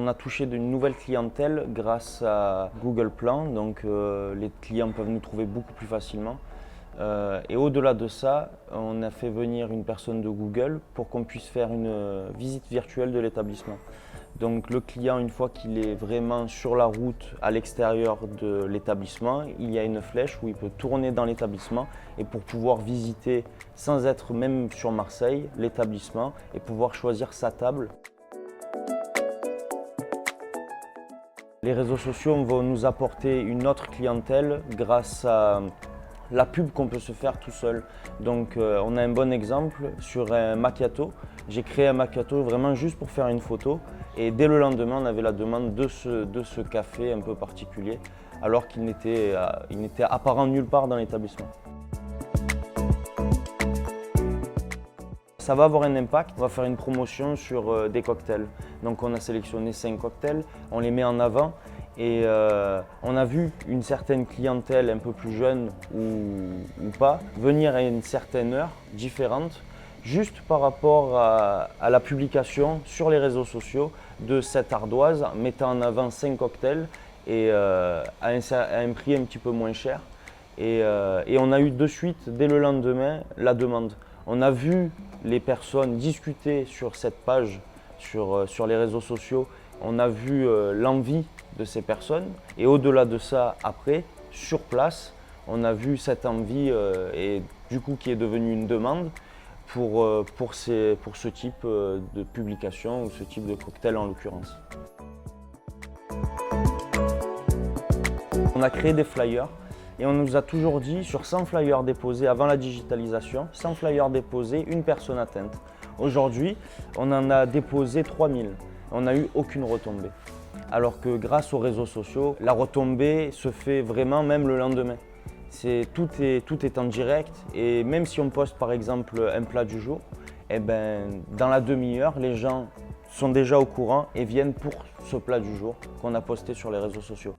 On a touché d'une nouvelle clientèle grâce à Google Plans, donc les clients peuvent nous trouver beaucoup plus facilement. Et au-delà de ça, on a fait venir une personne de Google pour qu'on puisse faire une visite virtuelle de l'établissement. Donc le client, une fois qu'il est vraiment sur la route à l'extérieur de l'établissement, il y a une flèche où il peut tourner dans l'établissement et pour pouvoir visiter, sans être même sur Marseille, l'établissement et pouvoir choisir sa table. Les réseaux sociaux vont nous apporter une autre clientèle grâce à la pub qu'on peut se faire tout seul. Donc on a un bon exemple sur un macchiato. J'ai créé un macchiato vraiment juste pour faire une photo et dès le lendemain on avait la demande de ce café un peu particulier alors qu'il n'était apparent nulle part dans l'établissement. Ça va avoir un impact, on va faire une promotion sur des cocktails. Donc on a sélectionné 5 cocktails, on les met en avant et on a vu une certaine clientèle un peu plus jeune ou pas venir à une certaine heure différente juste par rapport à la publication sur les réseaux sociaux de cette ardoise mettant en avant 5 cocktails et à un prix un petit peu moins cher. Et on a eu de suite, dès le lendemain, la demande. On a vu les personnes discuter sur cette page, sur les réseaux sociaux. On a vu l'envie de ces personnes. Et au-delà de ça, après, sur place, on a vu cette envie et du coup qui est devenue une demande pour ce type de publication ou ce type de cocktail en l'occurrence. On a créé des flyers. Et on nous a toujours dit, sur 100 flyers déposés avant la digitalisation, 100 flyers déposés, une personne atteinte. Aujourd'hui, on en a déposé 3000. On n'a eu aucune retombée. Alors que grâce aux réseaux sociaux, la retombée se fait vraiment même le lendemain. Tout est en direct et même si on poste par exemple un plat du jour, dans la demi-heure, les gens sont déjà au courant et viennent pour ce plat du jour qu'on a posté sur les réseaux sociaux.